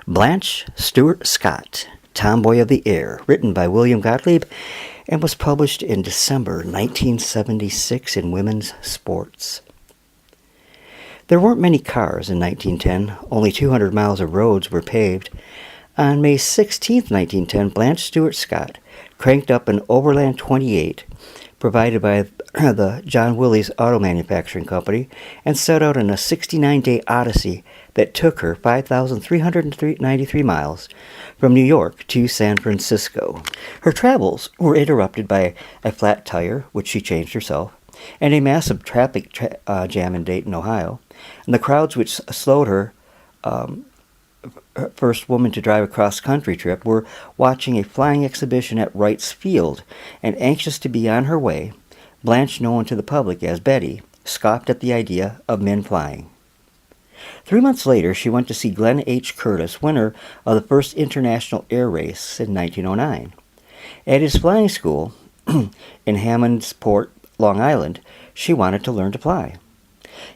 Blanche Stuart Scott, Tomboy of the Air, written by William Gottlieb and was published in December 1976 in Women's Sports. There weren't many cars in 1910. Only 200 miles of roads were paved. On May 16, 1910, Blanche Stuart Scott cranked up an Overland 28 provided by the John Willys Auto Manufacturing Company and set out on a 69-day odyssey that took her 5,393 miles from New York to San Francisco. Her travels were interrupted by a flat tire, which she changed herself, and a massive traffic jam in Dayton, Ohio. And the crowds which slowed her first woman to drive a cross-country trip were watching a flying exhibition at Wright's Field, and anxious to be on her way, Blanche, known to the public as Betty, scoffed at the idea of men flying. 3 months later, she went to see Glenn H. Curtis, winner of the first international air race in 1909. At his flying school in Hammondsport, Long Island, she wanted to learn to fly.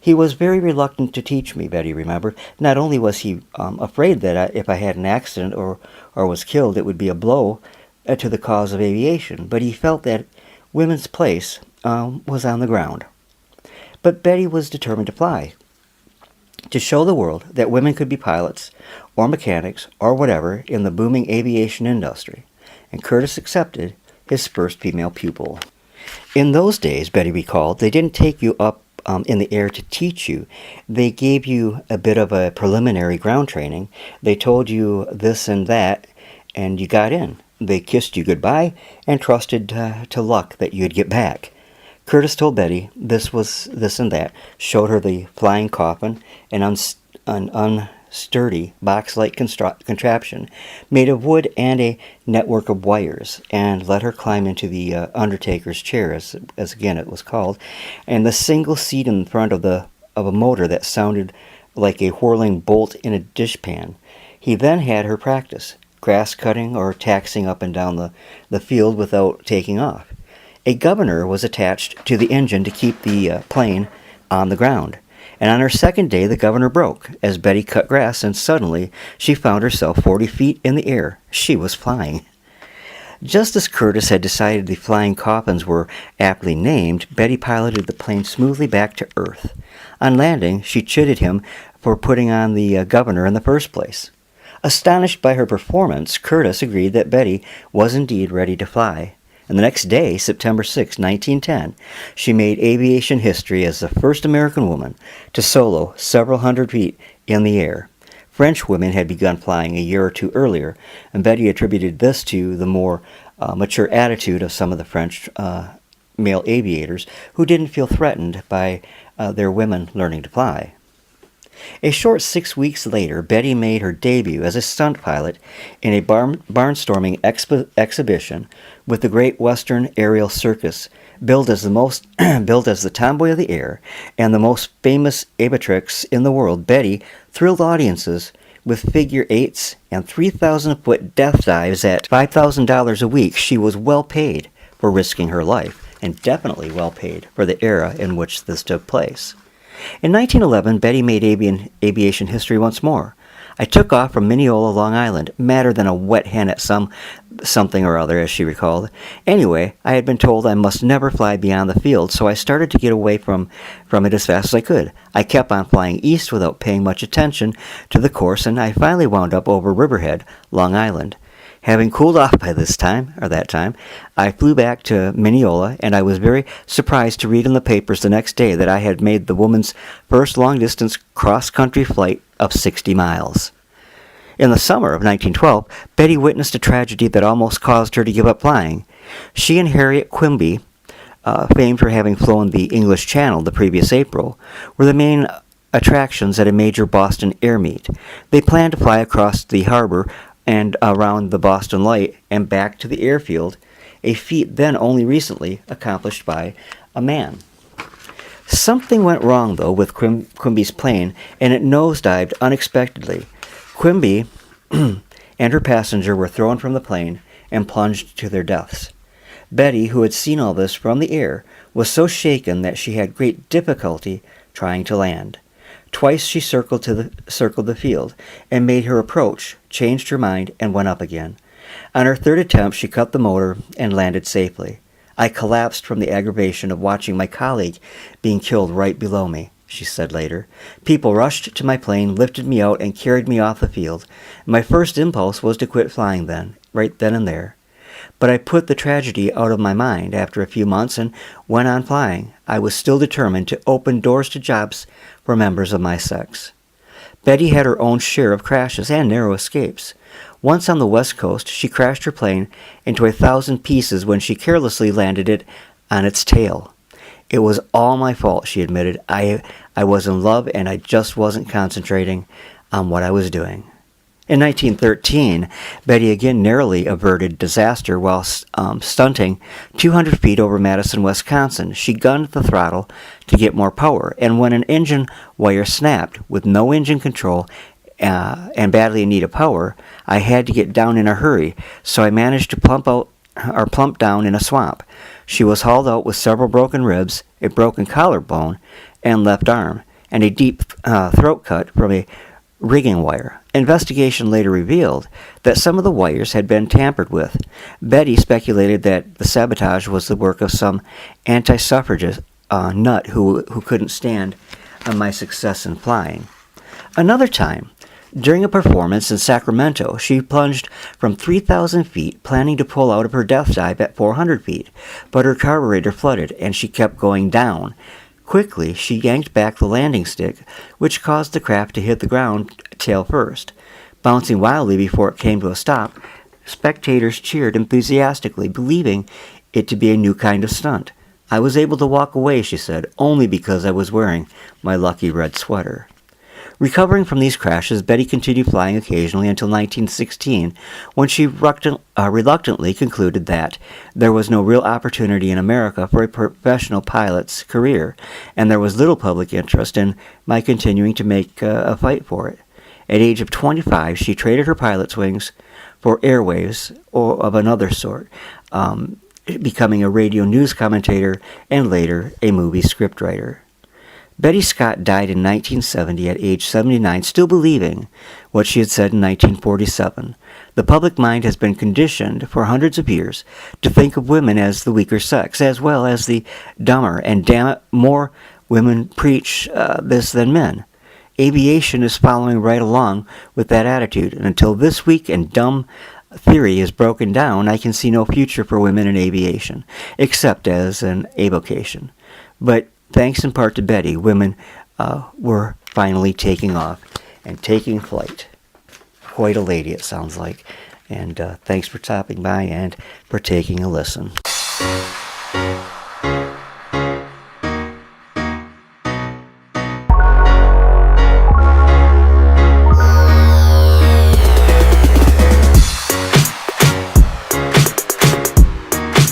He was very reluctant to teach me, Betty remembered. Not only was he afraid that if I had an accident or was killed, it would be a blow to the cause of aviation, but he felt that women's place was on the ground. But Betty was determined to fly, to show the world that women could be pilots or mechanics or whatever in the booming aviation industry, and Curtis accepted his first female pupil. In those days, Betty recalled, they didn't take you up in the air to teach you. They gave you a bit of a preliminary ground training. They told you this and that, and you got in. They kissed you goodbye and trusted to luck that you'd get back. Curtis told Betty this was this and that, showed her the flying coffin, an unsturdy box-like contraption made of wood and a network of wires, and let her climb into the undertaker's chair, as again it was called, and the single seat in front of a motor that sounded like a whirling bolt in a dishpan. He then had her practice grass cutting or taxiing up and down the field without taking off. A governor was attached to the engine to keep the plane on the ground. And on her second day, the governor broke as Betty cut grass, and suddenly she found herself 40 feet in the air. She was flying. Just as Curtis had decided the flying coffins were aptly named, Betty piloted the plane smoothly back to Earth. On landing, she chided him for putting on the governor in the first place. Astonished by her performance, Curtis agreed that Betty was indeed ready to fly. And the next day, September 6, 1910, she made aviation history as the first American woman to solo several hundred feet in the air. French women had begun flying a year or two earlier, and Betty attributed this to the more mature attitude of some of the French male aviators who didn't feel threatened by their women learning to fly. A short 6 weeks later, Betty made her debut as a stunt pilot in a barnstorming exhibition with the Great Western Aerial Circus, billed as the Tomboy of the Air and the most famous aviatrix in the world. Betty thrilled audiences with figure eights and 3,000-foot death dives at $5,000 a week. She was well paid for risking her life, and definitely well paid for the era in which this took place. In 1911, Betty made aviation history once more. I took off from Mineola, Long Island, madder than a wet hen at something or other, as she recalled. Anyway, I had been told I must never fly beyond the field, so I started to get away from it as fast as I could. I kept on flying east without paying much attention to the course, and I finally wound up over Riverhead, Long Island. Having cooled off by that time, I flew back to Mineola, and I was very surprised to read in the papers the next day that I had made the woman's first long-distance cross-country flight of 60 miles. In the summer of 1912, Betty witnessed a tragedy that almost caused her to give up flying. She and Harriet Quimby, famed for having flown the English Channel the previous April, were the main attractions at a major Boston air meet. They planned to fly across the harbor and around the Boston Light and back to the airfield, a feat then only recently accomplished by a man. Something went wrong, though, with Quimby's plane, and it nosedived unexpectedly. Quimby and her passenger were thrown from the plane and plunged to their deaths. Betty, who had seen all this from the air, was so shaken that she had great difficulty trying to land. Twice she circled the field, and made her approach, changed her mind, and went up again. On her third attempt she cut the motor and landed safely. I collapsed from the aggravation of watching my colleague being killed right below me, she said later. People rushed to my plane, lifted me out, and carried me off the field. My first impulse was to quit flying right then and there. But I put the tragedy out of my mind after a few months and went on flying. I was still determined to open doors to jobs for members of my sex. Betty had her own share of crashes and narrow escapes. Once on the West Coast, she crashed her plane into 1,000 pieces when she carelessly landed it on its tail. It was all my fault, she admitted. I was in love and I just wasn't concentrating on what I was doing. In 1913, Betty again narrowly averted disaster while stunting 200 feet over Madison, Wisconsin. She gunned the throttle to get more power, and when an engine wire snapped with no engine control and badly in need of power, I had to get down in a hurry, so I managed to plump down in a swamp. She was hauled out with several broken ribs, a broken collarbone and left arm, and a deep throat cut from a rigging wire. Investigation later revealed that some of the wires had been tampered with. Betty speculated that the sabotage was the work of some anti-suffragist nut who couldn't stand my success in flying. Another time, during a performance in Sacramento, she plunged from 3,000 feet, planning to pull out of her death dive at 400 feet, but her carburetor flooded and she kept going down. Quickly, she yanked back the landing stick, which caused the craft to hit the ground tail first. Bouncing wildly before it came to a stop, spectators cheered enthusiastically, believing it to be a new kind of stunt. I was able to walk away, she said, only because I was wearing my lucky red sweater. Recovering from these crashes, Betty continued flying occasionally until 1916, when she reluctantly concluded that there was no real opportunity in America for a professional pilot's career, and there was little public interest in my continuing to make a fight for it. At age of 25, she traded her pilot's wings for airwaves or of another sort, becoming a radio news commentator and later a movie scriptwriter. Betty Scott died in 1970 at age 79, still believing what she had said in 1947. The public mind has been conditioned for hundreds of years to think of women as the weaker sex, as well as the dumber, and damn it, more women preach this than men. Aviation is following right along with that attitude, and until this weak and dumb theory is broken down, I can see no future for women in aviation, except as an avocation. But thanks in part to Betty, women were finally taking off and taking flight. Quite a lady, it sounds like. And thanks for stopping by and for taking a listen.